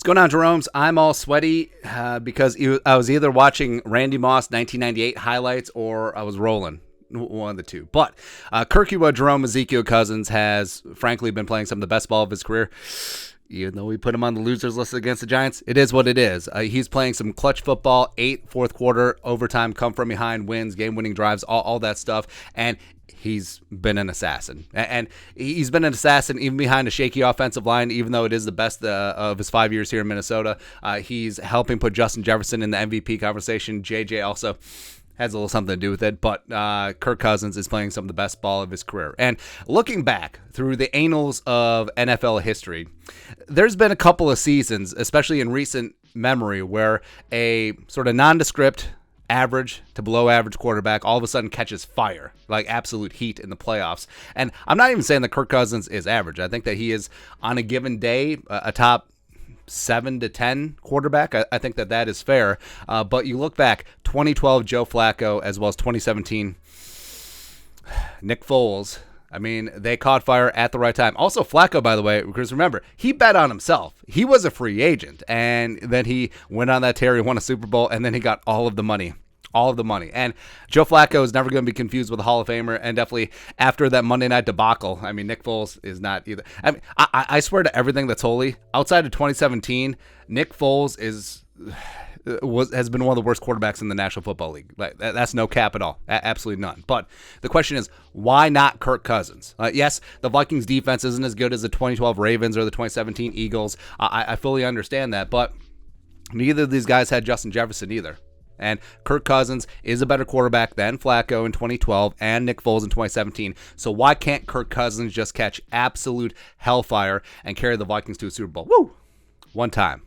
What's going on, Jerome's? I'm all sweaty because I was either watching Randy Moss 1998 highlights or I was rolling. One of the two. But Jerome Ezekiel Cousins has, frankly, been playing some of the best ball of his career. Even though we put him on the losers list against the Giants, it is what it is. He's playing some clutch football, 8 fourth quarter, overtime, come from behind wins, game-winning drives, all that stuff. And he's been an assassin. And he's been an assassin even behind a shaky offensive line, even though it is the best of his 5 years here in Minnesota. He's helping put Justin Jefferson in the MVP conversation. JJ also has a little something to do with it, but Kirk Cousins is playing some of the best ball of his career. And looking back through the annals of NFL history, there's been a couple of seasons, especially in recent memory, where a sort of nondescript, average to below average quarterback all of a sudden catches fire, like absolute heat in the playoffs. And I'm not even saying that Kirk Cousins is average. I think that he is, on a given day, a top 7 to 10 quarterback. I think that is fair. But you look back, 2012 Joe Flacco, as well as 2017 Nick Foles. I mean, they caught fire at the right time. Also, Flacco, by the way, because remember, he bet on himself. He was a free agent, and then he went on that tear, he won a Super Bowl, and then he got all of the money. All of the money. And Joe Flacco is never going to be confused with a Hall of Famer, and definitely after that Monday night debacle, I mean, Nick Foles is not either. I mean, I swear to everything that's holy, outside of 2017, Nick Foles has been one of the worst quarterbacks in the National Football League. Like, that's no cap at all. Absolutely none. But the question is, why not Kirk Cousins? Yes, the Vikings defense isn't as good as the 2012 Ravens or the 2017 Eagles. I fully understand that, but neither of these guys had Justin Jefferson either. And Kirk Cousins is a better quarterback than Flacco in 2012 and Nick Foles in 2017. So why can't Kirk Cousins just catch absolute hellfire and carry the Vikings to a Super Bowl? Woo! One time,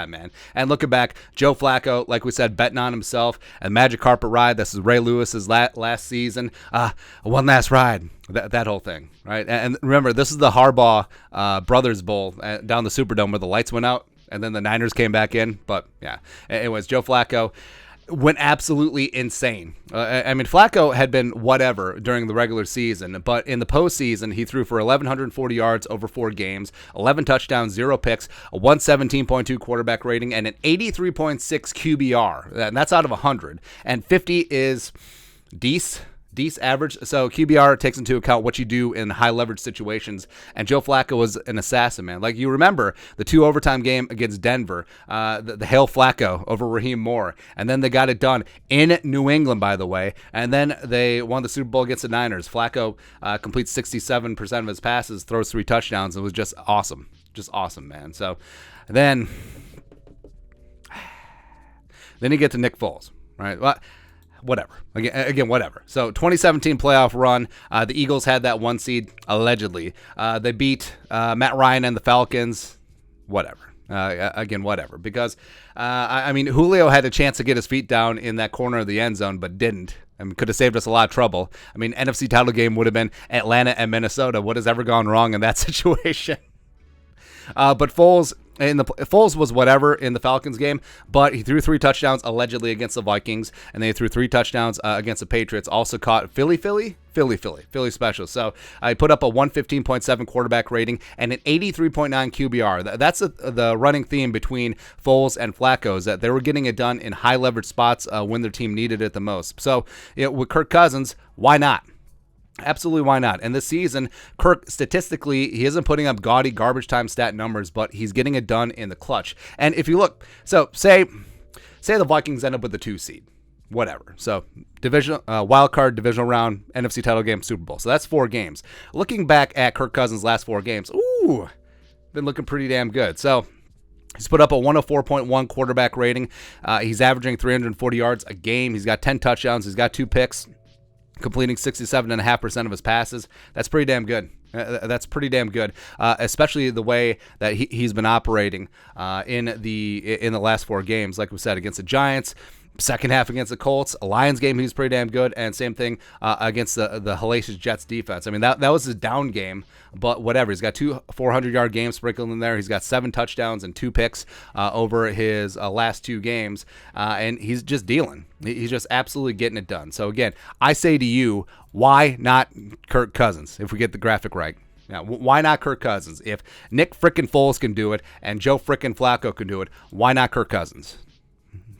man. And looking back, Joe Flacco, like we said, betting on himself. A magic carpet ride. This is Ray Lewis's last season. One last ride. That whole thing, right? And remember, this is the Harbaugh Brothers Bowl down the Superdome where the lights went out and then the Niners came back in. But yeah, anyways, Joe Flacco went absolutely insane. I mean, Flacco had been whatever during the regular season, but in the postseason, he threw for 1,140 yards over 4 games, 11 touchdowns, 0 picks, a 117.2 quarterback rating, and an 83.6 QBR. And that's out of 100. And 50 is decent average. So QBR takes into account what you do in high leverage situations. And Joe Flacco was an assassin, man. Like, you remember the 2 overtime game against Denver, the Hail Flacco over Raheem Moore. And then they got it done in New England, by the way. And then they won the Super Bowl against the Niners. Flacco completes 67% of his passes, throws 3 touchdowns. It was just awesome. Just awesome, man. So then you get to Nick Foles, right? Well, whatever. Again, whatever. So 2017 playoff run. The Eagles had that 1 seed, allegedly. They beat Matt Ryan and the Falcons. Whatever. Again, whatever. Because, I mean, Julio had a chance to get his feet down in that corner of the end zone, but didn't. I mean, could have saved us a lot of trouble. I mean, NFC title game would have been Atlanta and Minnesota. What has ever gone wrong in that situation? But Foles was whatever in the Falcons game, but he threw 3 touchdowns allegedly against the Vikings, and they threw 3 touchdowns against the Patriots. Also caught Philly special. So I put up a 115.7 quarterback rating and an 83.9 QBR. That's the running theme between Foles and Flacco, is that they were getting it done in high leverage spots when their team needed it the most. So with Kirk Cousins, why not? Absolutely, why not? And this season, Kirk, statistically, he isn't putting up gaudy garbage time stat numbers, but he's getting it done in the clutch. And if you look, so say the Vikings end up with the 2 seed, whatever. So wild card, divisional round, NFC title game, Super Bowl. So that's 4 games. Looking back at Kirk Cousins' last 4 games, been looking pretty damn good. So he's put up a 104.1 quarterback rating. He's averaging 340 yards a game. He's got 10 touchdowns. He's got 2 picks, completing 67.5% of his passes. That's pretty damn good. That's pretty damn good, especially the way that he's been operating in the last 4 games. Like we said, against the Giants, second half against the Colts, a Lions game, he was pretty damn good, and same thing against the hellacious Jets defense. I mean, that was his down game, but whatever. He's got 2 400-yard games sprinkled in there. He's got 7 touchdowns and 2 picks over his last 2 games, and he's just dealing. He's just absolutely getting it done. So again, I say to you, why not Kirk Cousins if we get the graphic right? Now, why not Kirk Cousins? If Nick frickin' Foles can do it and Joe frickin' Flacco can do it, why not Kirk Cousins?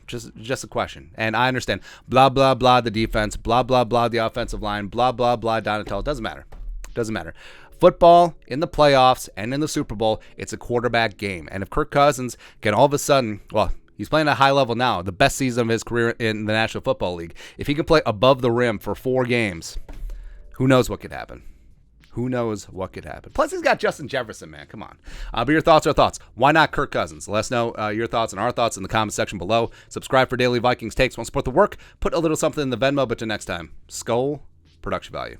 Just a question. And I understand. Blah, blah, blah, the defense. Blah, blah, blah, the offensive line. Blah, blah, blah, Donatello. Doesn't matter. Doesn't matter. Football, in the playoffs and in the Super Bowl, it's a quarterback game. And if Kirk Cousins can all of a sudden, well, he's playing at a high level now, the best season of his career in the National Football League. If he can play above the rim for 4 games, who knows what could happen? Who knows what could happen? Plus, he's got Justin Jefferson, man. Come on. But your thoughts are thoughts. Why not Kirk Cousins? Let us know your thoughts and our thoughts in the comment section below. Subscribe for daily Vikings takes. Want to support the work? Put a little something in the Venmo. But till next time, Skull Production Value.